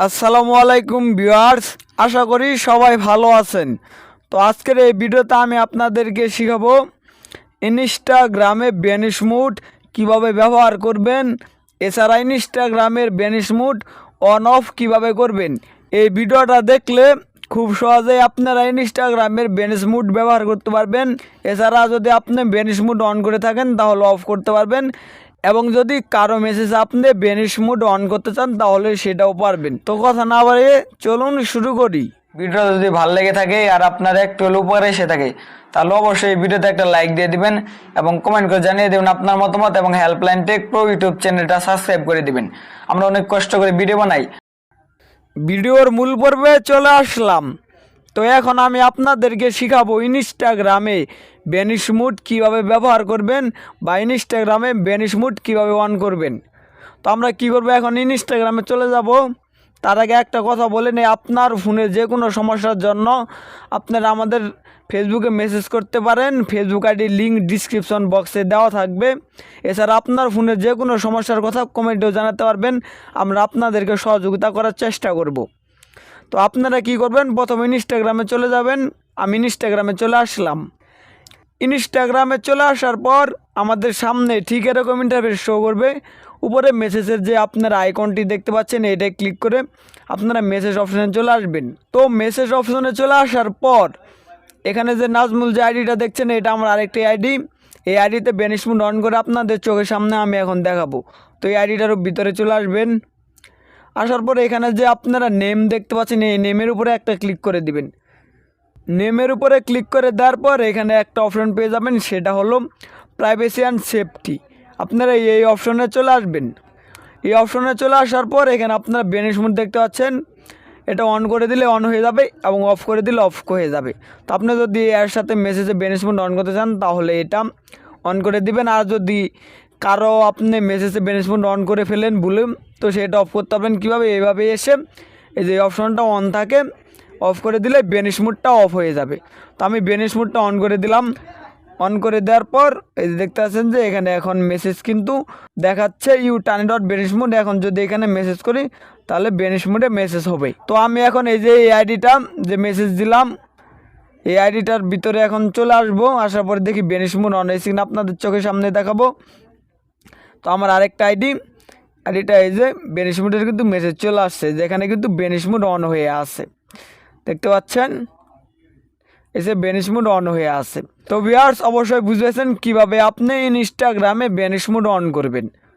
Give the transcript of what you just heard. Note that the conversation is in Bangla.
আসসালামু আলাইকুম ভিউয়ার্স, আশা করি সবাই ভালো আছেন। তো আজকের এই ভিডিওতে আমি আপনাদেরকে শেখাবো ইনস্টাগ্রামে ভ্যানিশ মোড কীভাবে ব্যবহার করবেন, এছাড়া ইনস্টাগ্রামের ভ্যানিশ মোড অন অফ কীভাবে করবেন। এই ভিডিওটা দেখলে খুব সহজেই আপনারা ইনস্টাগ্রামের ভ্যানিশ মোড ব্যবহার করতে পারবেন। এছাড়া যদি আপনি ভ্যানিশ মোড অন করে থাকেন তাহলে অফ করতে পারবেন, এবং যদি কারো মেসেজ আপনি ভ্যানিশ মোড অন করতে চান তাহলে সেটাও পারবেন। তো কথা না বাড়িয়ে চলুন শুরু করি। ভিডিওটা যদি ভালো লেগে থাকে আর আপনার একটু উপকারে এসে থাকে তাহলে অবশ্যই ভিডিওতে একটা লাইক দিয়ে দিবেন এবং কমেন্ট করে জানিয়ে দেবেন আপনার মতামত, এবং হেল্পলাইন টেক প্রো ইউটিউব চ্যানেলটা সাবস্ক্রাইব করে দিবেন। আমরা অনেক কষ্ট করে ভিডিও বানাই। ভিডিওর মূল পর্বে চলে আসলাম। তো এখন আমি আপনাদেরকে শেখাবো ইনস্টাগ্রামে ভ্যানিশ মোড কীভাবে ব্যবহার করবেন বা ইনস্টাগ্রামে ভ্যানিশ মোড কীভাবে অন করবেন। তো আমরা কি করব, এখন ইনস্টাগ্রামে চলে যাব। তার আগে একটা কথা বলে নেই, আপনার ফোনে যে কোনো সমস্যার জন্য আপনারা আমাদের ফেসবুকে মেসেজ করতে পারেন। ফেসবুক আইডির লিঙ্ক ডিসক্রিপশন বক্সে দেওয়া থাকবে। এছাড়া আপনার ফোনে যে কোনো সমস্যার কথা কমেন্টেও জানাতে পারবেন, আমরা আপনাদেরকে সহযোগিতা করার চেষ্টা করব। তো আপনারা কি করবেন, প্রথমে ইনস্টাগ্রামে চলে যাবেন। আমি ইনস্টাগ্রামে চলে আসলাম। ইনস্টাগ্রামে চলে আসার পর আমাদের সামনে ঠিক এরকম ইন্টারফেস শো করবে। উপরে মেসেজের যে আপনারা আইকনটি দেখতে পাচ্ছেন, এটাই ক্লিক করে আপনারা মেসেজ অপশানে চলে আসবেন। তো মেসেজ অপশানে চলে আসার পর এখানে যে নাজমুল যে আইডিটা দেখছেন, এটা আমার আরেকটি আইডি। এই আইডিতে ভ্যানিশ মোড অন করে আপনাদের চোখের সামনে আমি এখন দেখাবো। তো এই আইডিটারও ভিতরে চলে আসবেন। আসার পরে এখানে যে আপনারা নেম দেখতে পাচ্ছেন, এই নেমের উপরে একটা ক্লিক করে দিবেন। নেমের উপরে ক্লিক করে দেওয়ার পর এখানে একটা অপশন পেয়ে যাবেন, সেটা হলো প্রাইভেসি অ্যান্ড সেফটি। আপনারা এই অপশনে চলে আসবেন। এই অপশনে চলে আসার পর এখানে আপনারা ভ্যানিশ মোড দেখতে পাচ্ছেন, এটা অন করে দিলে অন হয়ে যাবে এবং অফ করে দিলে অফ হয়ে যাবে। তো আপনি যদি এর সাথে মেসেজে ভ্যানিশ মোড অন করতে চান তাহলে এটা অন করে দিবেন। আর যদি কারো আপনি মেসেজে ভ্যানিশ মোড অন করে ফেলেন ভুলে, তো সেটা অফ করতে পারবেন কীভাবে, এইভাবে এসে এই যে অপশনটা অন থাকে, অফ করে দিলে ভ্যানিশ মোডটা অফ হয়ে যাবে। তো আমি ভ্যানিশ মোডটা অন করে দিলাম। অন করে দেওয়ার পর এই যে দেখতে পাচ্ছেন যে এখানে এখন মেসেজ কিন্তু দেখাচ্ছে you turn dot vanish mode. এখন যদি এখানে মেসেজ করি তাহলে ভ্যানিশ মোডে মেসেজ হবে। তো আমি এখন এই যে এই আইডিটা যে মেসেজ দিলাম, এই আইডিটার ভিতরে এখন চলে আসবো। আসার পরে দেখি ভ্যানিশ মোড অন হয়েছে কিনা আপনাদের চোখের সামনে দেখাবো। তো আমার আরেকটা আইডিটা এই যে ভ্যানিশ মোডের কিন্তু মেসেজ চলে আসছে, যেখানে কিন্তু ভ্যানিশ মোড অন হয়ে আছে, দেখতে পাচ্ছেন এসে ভ্যানিশ মোড অন হয়ে আছে। তো ভিউয়ার্স, অবশ্যই বুঝেছেন কিভাবে আপনি ইনস্টাগ্রামে ভ্যানিশ মোড অন করবেন।